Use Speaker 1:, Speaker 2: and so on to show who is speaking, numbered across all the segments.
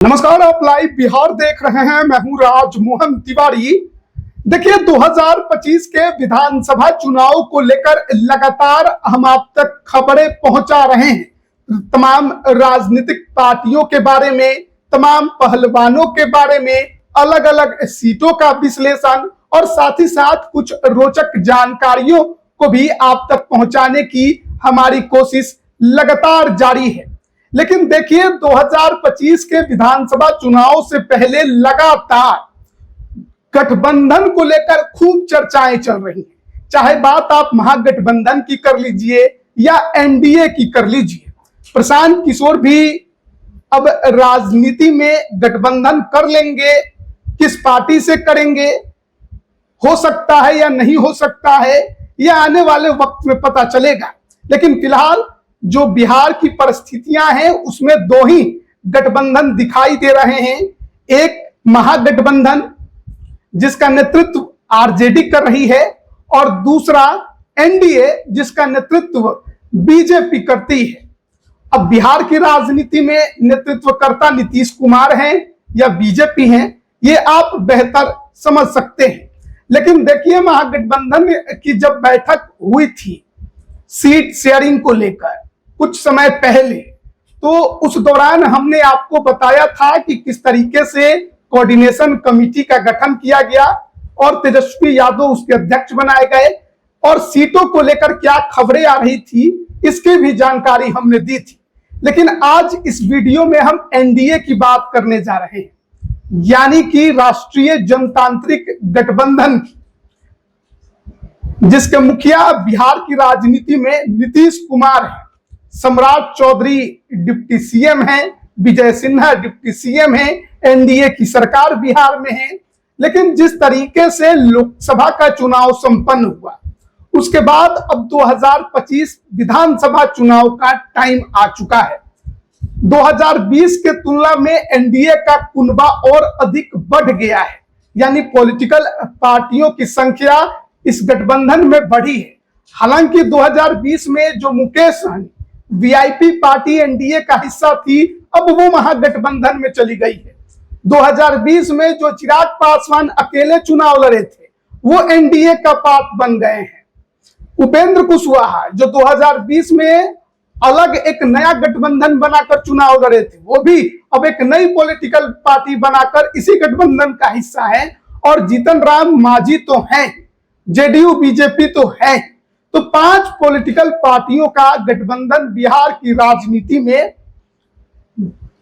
Speaker 1: नमस्कार, आप लाइव बिहार देख रहे हैं। मैं हूं राजमोहन तिवारी। देखिए, 2025 के विधानसभा चुनाव को लेकर लगातार हम आप तक खबरें पहुंचा रहे हैं। तमाम राजनीतिक पार्टियों के बारे में, तमाम पहलवानों के बारे में, अलग अलग सीटों का विश्लेषण और साथ ही साथ कुछ रोचक जानकारियों को भी आप तक पहुंचाने की हमारी कोशिश लगातार जारी है। लेकिन देखिए, 2025 के विधानसभा चुनाव से पहले लगातार गठबंधन को लेकर खूब चर्चाएं चल रही हैं। चाहे बात आप महागठबंधन की कर लीजिए या एनडीए की कर लीजिए। प्रशांत किशोर भी अब राजनीति में गठबंधन कर लेंगे, किस पार्टी से करेंगे, हो सकता है या नहीं हो सकता है, यह आने वाले वक्त में पता चलेगा। लेकिन फिलहाल जो बिहार की परिस्थितियां हैं उसमें दो ही गठबंधन दिखाई दे रहे हैं। एक महागठबंधन जिसका नेतृत्व आरजेडी कर रही है और दूसरा एनडीए जिसका नेतृत्व बीजेपी करती है। अब बिहार की राजनीति में नेतृत्वकर्ता नीतीश कुमार हैं या बीजेपी हैं, ये आप बेहतर समझ सकते हैं। लेकिन देखिए, महागठबंधन की जब बैठक हुई थी सीट शेयरिंग को लेकर कुछ समय पहले, तो उस दौरान हमने आपको बताया था कि किस तरीके से कोऑर्डिनेशन कमेटी का गठन किया गया और तेजस्वी यादव उसके अध्यक्ष बनाए गए और सीटों को लेकर क्या खबरें आ रही थी इसकी भी जानकारी हमने दी थी। लेकिन आज इस वीडियो में हम एनडीए की बात करने जा रहे हैं, यानी कि राष्ट्रीय जनतांत्रिक गठबंधन की, जिसके मुखिया बिहार की राजनीति में नीतीश कुमार है, सम्राट चौधरी डिप्टी सीएम हैं, विजय सिन्हा डिप्टी सीएम हैं, एनडीए की सरकार बिहार में है। लेकिन जिस तरीके से लोकसभा का चुनाव संपन्न हुआ उसके बाद अब 2025 विधानसभा चुनाव का टाइम आ चुका है। 2020 के तुलना में एनडीए का कुनबा और अधिक बढ़ गया है, यानी पॉलिटिकल पार्टियों की संख्या इस गठबंधन में बढ़ी है। हालांकि 2020 में जो Mukesh Sahani VIP party NDA का हिस्सा थी, अब वो महागठबंधन में चली गई है। 2020 में जो चिराग पासवान अकेले चुनाव लड़े थे वो एनडीए का पार्ट बन गए हैं। उपेंद्र कुशवाहा जो 2020 में अलग एक नया गठबंधन बनाकर चुनाव लड़े थे, वो भी अब एक नई पॉलिटिकल पार्टी बनाकर इसी गठबंधन का हिस्सा है। और जीतन राम मांझी तो हैं, जेडीयू बीजेपी तो है। तो 5 पॉलिटिकल पार्टियों का गठबंधन बिहार की राजनीति में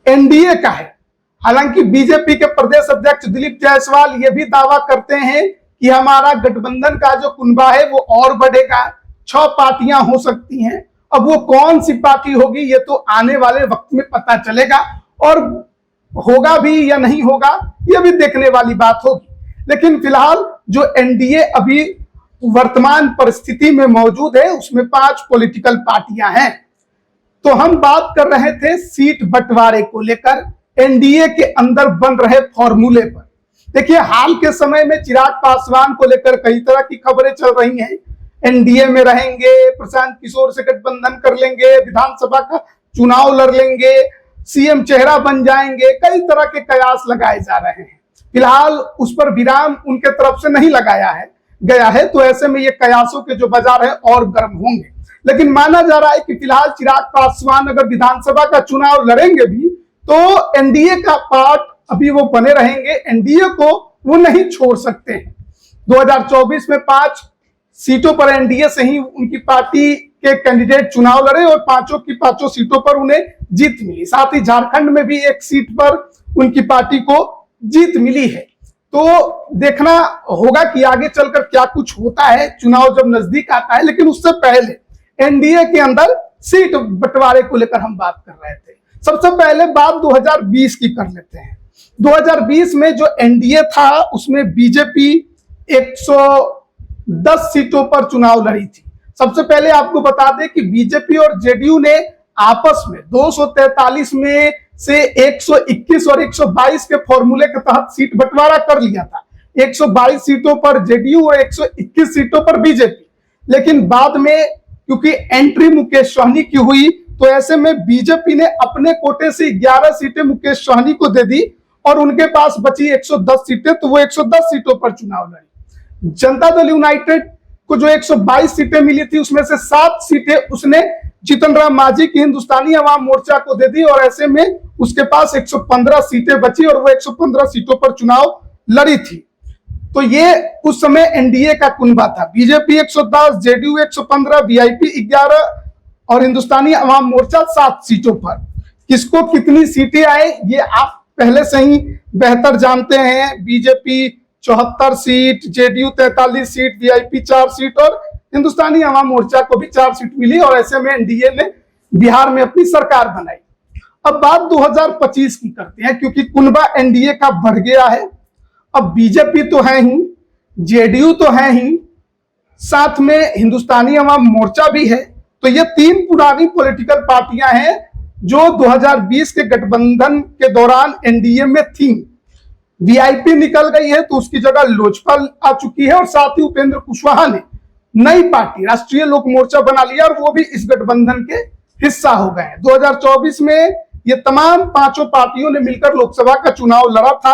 Speaker 1: एनडीए का है। हालांकि बीजेपी के प्रदेश अध्यक्ष दिलीप जायसवाल ये भी दावा करते हैं कि हमारा गठबंधन का जो कुनबा है वो और बढ़ेगा, 6 पार्टियां हो सकती हैं। अब वो कौन सी पार्टी होगी ये तो आने वाले वक्त में पता चलेगा, और होगा भी या नहीं होगा ये भी देखने वाली बात होगी। लेकिन फिलहाल जो एनडीए अभी वर्तमान परिस्थिति में मौजूद है उसमें 5 पॉलिटिकल पार्टियां हैं। तो हम बात कर रहे थे सीट बंटवारे को लेकर एनडीए के अंदर बन रहे फॉर्मूले पर। देखिए, हाल के समय में चिराग पासवान को लेकर कई तरह की खबरें चल रही हैं। एनडीए में रहेंगे, प्रशांत किशोर से गठबंधन कर लेंगे, विधानसभा का चुनाव लड़ लेंगे, सीएम चेहरा बन जाएंगे, कई तरह के कयास लगाए जा रहे हैं। फिलहाल उस पर विराम उनके तरफ से नहीं लगाया गया है, तो ऐसे में ये कयासों के जो बाजार है और गर्म होंगे। लेकिन माना जा रहा है कि फिलहाल चिराग पासवान अगर विधानसभा का चुनाव लड़ेंगे भी तो एनडीए का पार्ट अभी वो बने रहेंगे, एनडीए को वो नहीं छोड़ सकते हैं। 2024 में 5 सीटों पर एनडीए से ही उनकी पार्टी के कैंडिडेट चुनाव लड़े और 5 की 5 सीटों पर उन्हें जीत मिली। साथ ही झारखंड में भी 1 सीट पर उनकी पार्टी को जीत मिली है। तो देखना होगा कि आगे चलकर क्या कुछ होता है, चुनाव जब नजदीक आता है। लेकिन उससे पहले एनडीए के अंदर सीट बंटवारे को लेकर हम बात कर रहे थे। सबसे पहले बात 2020 की कर लेते हैं। 2020 में जो एनडीए था उसमें बीजेपी 110 सीटों पर चुनाव लड़ी थी। सबसे पहले आपको बता दें कि बीजेपी और जेडीयू ने आपस में 243 में से 121 और 122 के फॉर्मूले के तहत सीट बंटवारा कर लिया था। 122 सीटों पर जेडीयू और 121 सीटों पर बीजेपी। लेकिन बाद में क्योंकि एंट्री मुकेश सहनी की हुई तो ऐसे में बीजेपी ने अपने कोटे से 11 सीटें मुकेश सहनी को दे दी और उनके पास बची 110 सीटें, तो वो 110 सीटों पर चुनाव लड़ी। जनता दल यूनाइटेड को जो 122 सीटें मिली थी उसमें से 7 सीटें उसने जीतन राम मांझी की हिंदुस्तानी अवाम मोर्चा को दे दी और ऐसे में उसके पास 115 सीटें बची और वो 115 सीटों पर चुनाव लड़ी थी। तो ये उस समय एनडीए का कुनबा था। बीजेपी 110, जेडीयू 115, वीआईपी 11 और हिंदुस्तानी अवाम मोर्चा 7 सीटों पर। किसको कितनी सीटें आए ये आप पहले से ही बेहतर जानते हैं। BJP 74 seat, JDU 43 seat, VIP 4 seat और हिंदुस्तानी अवाम मोर्चा को भी 4 सीट मिली और ऐसे में एनडीए ने बिहार में अपनी सरकार बनाई। अब बात 2025 की करते हैं क्योंकि कुनबा एनडीए का बढ़ गया है। अब बीजेपी तो है ही, जेडीयू तो है ही, साथ में हिंदुस्तानी अवाम मोर्चा भी है। तो ये 3 पुरानी पॉलिटिकल पार्टियां हैं जो 2020 के गठबंधन के दौरान एनडीए में थी। वीआईपी निकल गई है तो उसकी जगह लोजपा आ चुकी है और साथ ही उपेंद्र कुशवाहा ने नई पार्टी राष्ट्रीय लोक मोर्चा बना लिया और वो भी इस गठबंधन के हिस्सा हो गए हैं। 2024 में ये तमाम 5 पार्टियों ने मिलकर लोकसभा का चुनाव लड़ा था।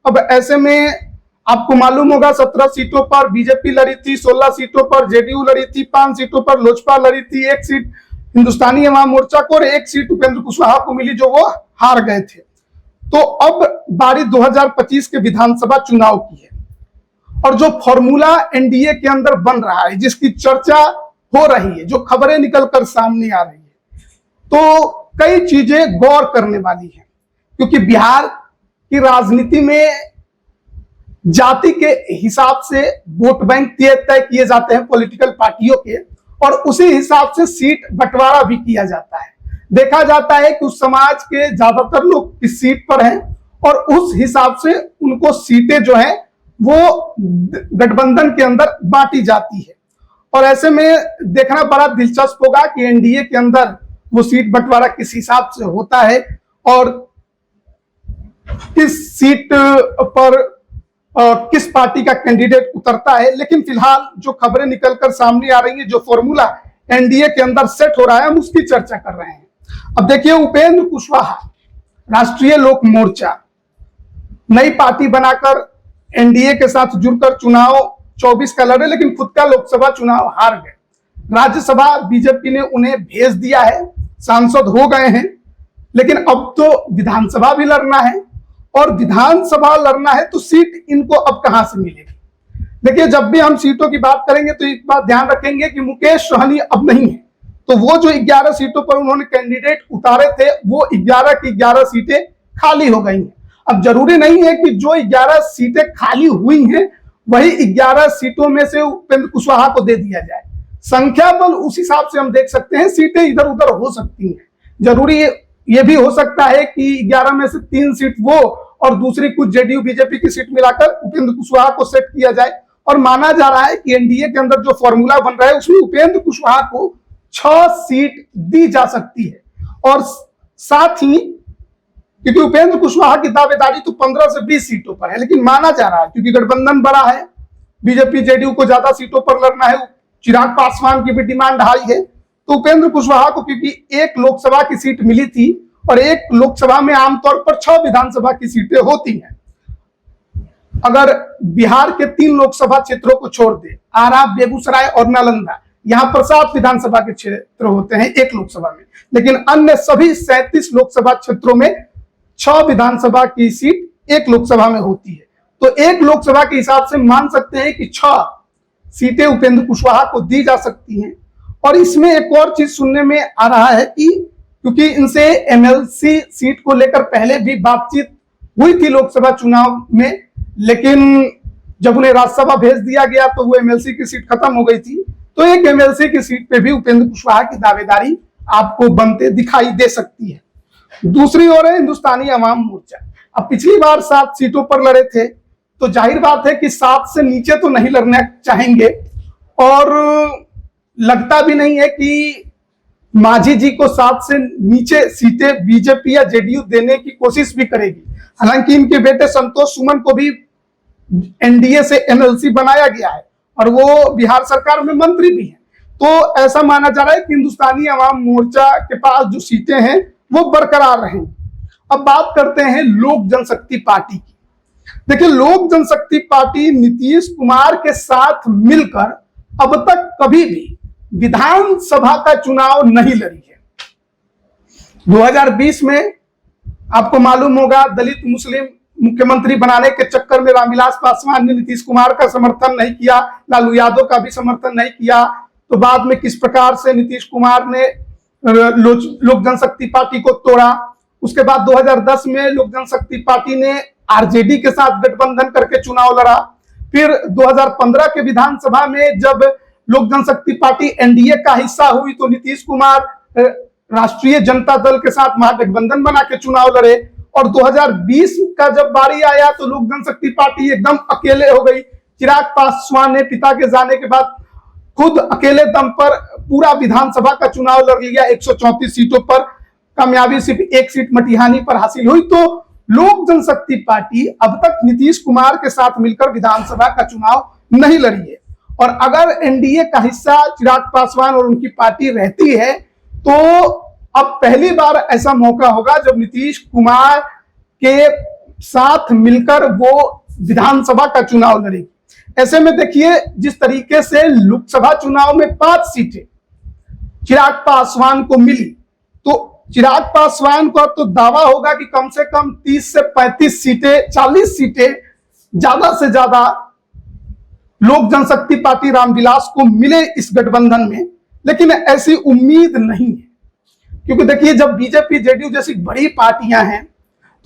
Speaker 1: अब ऐसे में आपको मालूम होगा 17 सीटों पर बीजेपी लड़ी थी, 16 सीटों पर जेडीयू लड़ी थी, 5 सीटों पर लोजपा लड़ी थी, 1 सीट हिंदुस्तानी अवाम मोर्चा को और 1 सीट उपेंद्र कुशवाहा को मिली जो वो हार गए थे। तो अब बारी 2025 के विधानसभा चुनाव की है और जो फॉर्मूला एनडीए के अंदर बन रहा है, जिसकी चर्चा हो रही है, जो खबरें निकलकर सामने आ रही है, तो कई चीजें गौर करने वाली है क्योंकि बिहार की राजनीति में जाति के हिसाब से वोट बैंक तय किए जाते हैं पॉलिटिकल पार्टियों के और उसी हिसाब से सीट बंटवारा भी किया जाता है। देखा जाता है कि उस समाज के ज्यादातर लोग किस सीट पर हैं और उस हिसाब से उनको सीटें जो है वो गठबंधन के अंदर बांटी जाती है और ऐसे में देखना बड़ा दिलचस्प होगा कि एनडीए के अंदर वो सीट बंटवारा किस हिसाब से होता है और किस सीट पर किस पार्टी का कैंडिडेट उतरता है। लेकिन फिलहाल जो खबरें निकलकर सामने आ रही हैं, जो फॉर्मूला एनडीए के अंदर सेट हो रहा है, हम उसकी चर्चा कर रहे हैं। अब देखिए, उपेंद्र कुशवाहा राष्ट्रीय लोक मोर्चा नई पार्टी बनाकर एनडीए के साथ जुड़कर चुनाव 24 का लड़े लेकिन खुद का लोकसभा चुनाव हार गए। राज्यसभा बीजेपी ने उन्हें भेज दिया है, सांसद हो गए हैं, लेकिन अब तो विधानसभा भी लड़ना है और विधानसभा लड़ना है तो सीट इनको अब कहां से मिलेगी। देखिए, जब भी हम सीटों की बात करेंगे तो एक बात ध्यान रखेंगे कि मुकेश सहनी अब नहीं है, तो वो जो 11 सीटों पर उन्होंने कैंडिडेट उतारे थे वो 11 की 11 सीटें खाली हो गई हैं। अब जरूरी नहीं है कि जो 11 सीटें खाली हुई हैं वही 11 सीटों में से उपेंद्र कुशवाहा को दे दिया जाए। संख्या बल उस हिसाब से हम देख सकते हैं, सीटें इधर उधर हो सकती हैं। जरूरी ये भी हो सकता है कि 11 में से 3 सीट वो और दूसरी कुछ जेडीयू बीजेपी की सीट मिलाकर उपेंद्र कुशवाहा को सेट किया जाए और माना जा रहा है कि एनडीए के अंदर जो फॉर्मूला बन रहा है उसमें उपेंद्र कुशवाहा को 6 सीट दी जा सकती है और साथ ही क्योंकि उपेंद्र कुशवाहा की दावेदारी तो 15 से 20 सीटों पर है, लेकिन माना जा रहा है क्योंकि गठबंधन बड़ा है, बीजेपी जेडीयू को ज्यादा सीटों पर लड़ना है, चिराग पासवान की भी डिमांड हाई है, तो उपेंद्र कुशवाहा को क्योंकि 1 लोकसभा की सीट मिली थी और 1 लोकसभा में आमतौर पर 6 विधानसभा की सीटें होती हैं। अगर बिहार के 3 लोकसभा क्षेत्रों को छोड़ दे, आरा, बेगूसराय और नालंदा, यहां पर 7 विधानसभा के क्षेत्र होते हैं 1 लोकसभा में, लेकिन अन्य सभी 37 लोकसभा क्षेत्रों में 6 विधानसभा की सीट 1 लोकसभा में होती है। तो 1 लोकसभा के हिसाब से मान सकते हैं कि 6 सीटें उपेंद्र कुशवाहा को दी जा सकती हैं। और इसमें एक और चीज सुनने में आ रहा है कि क्योंकि इनसे एमएलसी सीट को लेकर पहले भी बातचीत हुई थी लोकसभा चुनाव में, लेकिन जब उन्हें राज्यसभा भेज दिया गया तो वो एमएलसी की सीट खत्म हो गई थी। तो एक एमएलसी की सीट पे भी उपेंद्र कुशवाहा की दावेदारी आपको बनते दिखाई दे सकती है। दूसरी ओर है हिंदुस्तानी अवाम मोर्चा। अब पिछली बार 7 सीटों पर लड़े थे तो जाहिर बात है कि 7 से नीचे तो नहीं लड़ना चाहेंगे और लगता भी नहीं है कि मांझी जी को 7 से नीचे सीटें बीजेपी या जेडीयू देने की कोशिश भी करेगी। हालांकि इनके बेटे संतोष सुमन को भी एनडीए से एमएलसी बनाया गया है और वो बिहार सरकार में मंत्री भी हैं, तो ऐसा माना जा रहा है कि हिंदुस्तानी अवाम मोर्चा के पास जो सीटें हैं वो बरकरार रहें। अब बात करते हैं लोक जनशक्ति पार्टी की। देखिए, लोक जनशक्ति पार्टी नीतीश कुमार के साथ मिलकर अब तक कभी भी विधानसभा का चुनाव नहीं लड़ी है। 2020 में आपको मालूम होगा, दलित मुस्लिम मुख्यमंत्री बनाने के चक्कर में रामविलास पासवान ने नीतीश कुमार का समर्थन नहीं किया, लालू यादव का भी समर्थन नहीं किया। तो बाद में किस प्रकार से नीतीश कुमार ने लोक जनशक्ति पार्टी को तोड़ा। उसके बाद 2010 में लोक जनशक्ति पार्टी ने आरजेडी के साथ गठबंधन करके चुनाव लड़ा। फिर 2015 के विधानसभा में जब लोक जनशक्ति पार्टी एनडीए का हिस्सा हुई तो नीतीश कुमार राष्ट्रीय जनता दल के साथ महागठबंधन बना के चुनाव लड़े। और 2020 का जब बारी आया तो लोक जनशक्ति पार्टी एकदम अकेले हो गई। चिराग पासवान ने पिता के जाने के बाद खुद अकेले दम पर पूरा विधानसभा का चुनाव लड़ लिया। 134 सीटों पर कामयाबी सिर्फ एक सीट मटिहानी पर हासिल हुई। तो लोक जनशक्ति पार्टी अब तक नीतीश कुमार के साथ मिलकर विधानसभा का चुनाव नहीं लड़ी है। और अगर एनडीए का हिस्सा चिराग पासवान और उनकी पार्टी रहती है तो अब पहली बार ऐसा मौका होगा जब नीतीश कुमार के साथ मिलकर वो विधानसभा का चुनाव लड़ेगी। ऐसे में देखिए, जिस तरीके से लोकसभा चुनाव में 5 सीटें चिराग पासवान को मिली, तो चिराग पासवान का तो दावा होगा कि कम से कम 30 से 35 सीटें, 40 सीटें ज्यादा से ज्यादा लोक जनशक्ति पार्टी रामविलास को मिले इस गठबंधन में। लेकिन ऐसी उम्मीद नहीं है, क्योंकि देखिए, जब बीजेपी जेडीयू जैसी बड़ी पार्टियां हैं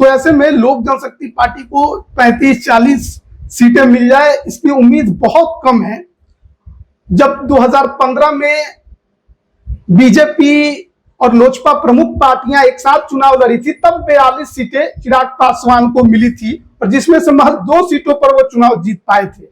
Speaker 1: तो ऐसे में लोक जनशक्ति पार्टी को 35-40 सीटें मिल जाए इसकी उम्मीद बहुत कम है। जब 2015 में बीजेपी और लोजपा प्रमुख पार्टियां एक साथ चुनाव लड़ी थी तब 42 सीटें चिराग पासवान को मिली थी और जिसमें से महज 2 सीटों पर वो चुनाव जीत पाए थे।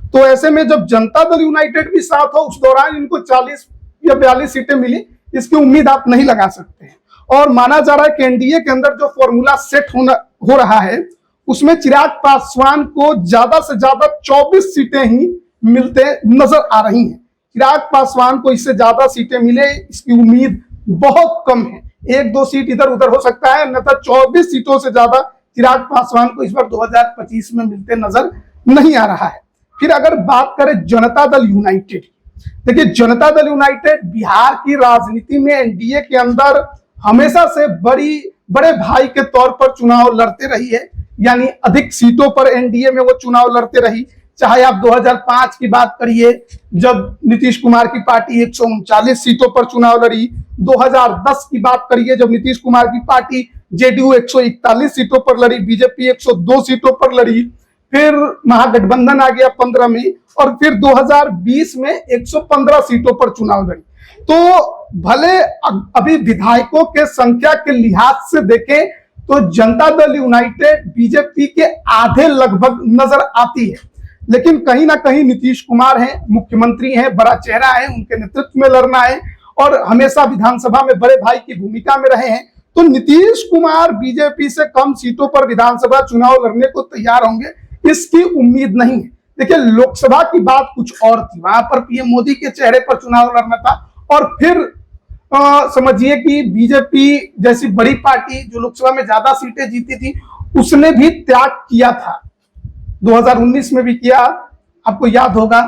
Speaker 1: तो ऐसे में जब जनता दल यूनाइटेड भी साथ हो, उस दौरान इनको 40 या 42 सीटें मिली, इसकी उम्मीद आप नहीं लगा सकते हैं। और माना जा रहा है कि एनडीए के अंदर जो फॉर्मूला सेट हो रहा है उसमें चिराग पासवान को ज्यादा से ज्यादा 24 सीटें ही मिलते नजर आ रही हैं। चिराग पासवान को इससे ज्यादा सीटें मिले इसकी उम्मीद बहुत कम है। 1-2 सीट इधर उधर हो सकता है, न तो 24 सीटों से ज्यादा चिराग पासवान को इस बार 2025 में मिलते नजर नहीं आ रहा है। फिर अगर बात करें जनता दल यूनाइटेड, देखिए, जनता दल यूनाइटेड बिहार की राजनीति में एनडीए के अंदर हमेशा से बड़े भाई के तौर पर चुनाव लड़ते रही है, यानी अधिक सीटों पर एनडीए में वो चुनाव लड़ते रही। चाहे आप 2005 की बात करिए जब नीतीश कुमार की पार्टी 139 सीटों पर चुनाव लड़ी, 2010 की बात करिए जब नीतीश कुमार की पार्टी जेडीयू 141 सीटों पर लड़ी, बीजेपी 102 सीटों पर लड़ी, फिर महागठबंधन आ गया 15 में और फिर 2020 में 115 सीटों पर चुनाव लड़ी। तो भले अभी विधायकों के संख्या के लिहाज से देखें तो जनता दल यूनाइटेड बीजेपी के आधे लगभग नजर आती है, लेकिन कहीं ना कहीं नीतीश कुमार हैं, मुख्यमंत्री हैं, बड़ा चेहरा है, उनके नेतृत्व में लड़ना है और हमेशा विधानसभा में बड़े भाई की भूमिका में रहे हैं। तो नीतीश कुमार बीजेपी से कम सीटों पर विधानसभा चुनाव लड़ने को तैयार होंगे, इसकी उम्मीद नहीं है। देखिए, लोकसभा की बात कुछ और थी, वहां पर पीएम मोदी के चेहरे पर चुनाव लड़ना था और फिर समझिए कि बीजेपी जैसी बड़ी पार्टी जो लोकसभा में ज्यादा सीटें जीती थी उसने भी त्याग किया था। 2019 में भी किया, आपको याद होगा,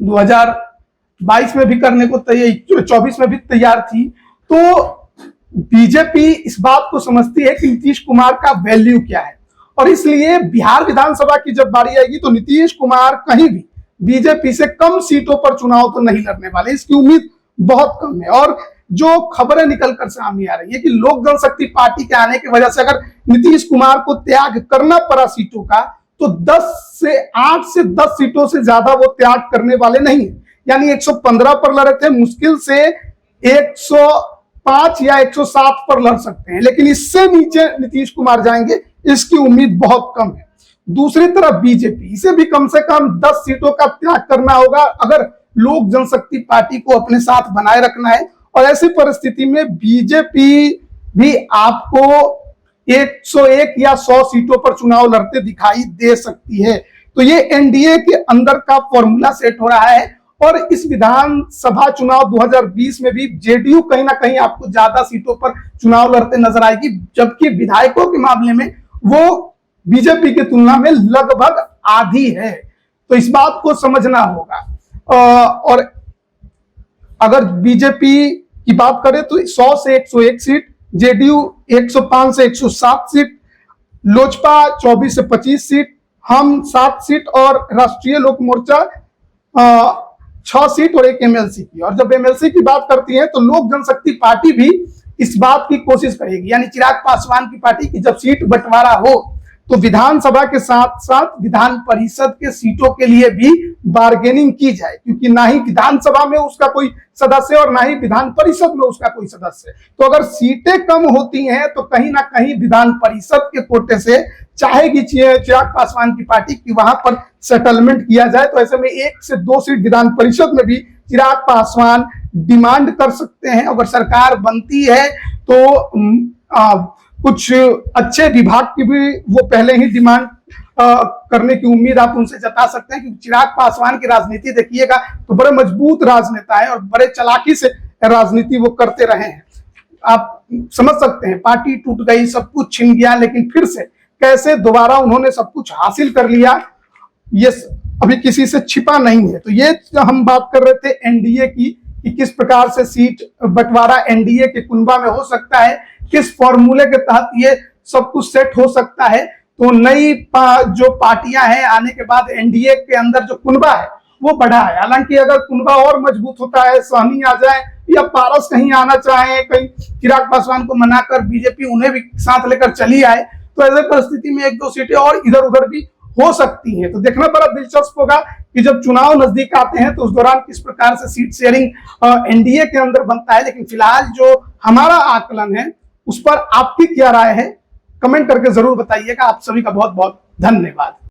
Speaker 1: 2022 में भी करने को तैयार, 24 में भी तैयार थी। तो बीजेपी इस बात को समझती है कि नीतीश कुमार का वैल्यू क्या है और इसलिए बिहार विधानसभा की जब बारी आएगी तो नीतीश कुमार कहीं भी बीजेपी से कम सीटों पर चुनाव तो नहीं लड़ने वाले, इसकी उम्मीद बहुत कम है। और जो खबरें निकलकर सामने आ रही है कि लोक जनशक्ति पार्टी के आने की वजह से अगर नीतीश कुमार को त्याग करना पड़ा सीटों का तो 8 से 10 सीटों से ज्यादा वो त्याग करने वाले नहीं है। यानी 115 पर लड़े थे, मुश्किल से 105 या 107 पर लड़ सकते हैं, लेकिन इससे नीचे नीतीश कुमार जाएंगे इसकी उम्मीद बहुत कम है। दूसरी तरफ बीजेपी, इसे भी कम से कम 10 सीटों का त्याग करना होगा अगर लोक जनशक्ति पार्टी को अपने साथ बनाए रखना है। और ऐसी परिस्थिति में बीजेपी भी आपको 101 या 100 सीटों पर चुनाव लड़ते दिखाई दे सकती है। तो ये एनडीए के अंदर का फॉर्मूला सेट हो रहा है और इस विधानसभा चुनाव 2020 में भी जेडीयू कहीं ना कहीं आपको ज्यादा सीटों पर चुनाव लड़ते नजर आएगी, जबकि विधायकों के मामले में वो बीजेपी की तुलना में लगभग आधी है। तो इस बात को समझना होगा। और अगर बीजेपी की बात करें तो 100 से 101 सीट, जेडीयू 105 से 107 सीट, लोजपा 24 से 25 सीट, हम 7 सीट और राष्ट्रीय लोक मोर्चा 6 सीट और 1 एमएलसी की। और जब एमएलसी की बात करती है तो लोक जनशक्ति पार्टी भी इस बात की कोशिश करेगी, यानी चिराग पासवान की पार्टी की जब सीट बंटवारा हो तो विधानसभा के साथ साथ विधान परिषद के सीटों के लिए भी बार्गेनिंग की जाए, क्योंकि ना ही विधानसभा में उसका कोई सदस्य और ना ही विधान परिषद में उसका कोई सदस्य। तो अगर सीटें कम होती हैं तो कहीं ना कहीं विधान परिषद के कोटे से चाहेगी चिराग पासवान की पार्टी की वहां पर सेटलमेंट किया जाए। तो ऐसे में 1 से 2 सीट विधान परिषद में भी चिराग पासवान डिमांड कर सकते हैं। अगर सरकार बनती है तो कुछ अच्छे विभाग की भी वो पहले ही डिमांड करने की उम्मीद आप उनसे जता सकते हैं, क्योंकि चिराग पासवान की राजनीति देखिएगा तो बड़े मजबूत राजनेता है और बड़े चालाकी से राजनीति वो करते रहे हैं। आप समझ सकते हैं, पार्टी टूट गई, सब कुछ छिन गया, लेकिन फिर से कैसे दोबारा उन्होंने सब कुछ हासिल कर लिया, ये अभी किसी से छिपा नहीं है। तो ये हम बात कर रहे थे एनडीए की कि किस प्रकार से सीट बंटवारा एनडीए के कुनबा में हो सकता है, किस फॉर्मूले के तहत ये सब कुछ सेट हो सकता है। तो नई जो पार्टियां हैं आने के बाद एनडीए के अंदर जो कुनबा है वो बढ़ा है। हालांकि अगर कुनबा और मजबूत होता है, सहनी आ जाए या पारस कहीं आना चाहे, कहीं चिराग पासवान को मनाकर बीजेपी उन्हें भी साथ लेकर चली आए, तो ऐसे परिस्थिति में 1-2 सीटें और इधर उधर भी हो सकती हैं। तो देखना बड़ा दिलचस्प होगा कि जब चुनाव नजदीक आते हैं तो उस दौरान किस प्रकार से सीट शेयरिंग एनडीए के अंदर बनता है। लेकिन फिलहाल जो हमारा आकलन है उस पर आपकी क्या राय है, कमेंट करके जरूर बताइएगा। आप सभी का बहुत बहुत धन्यवाद।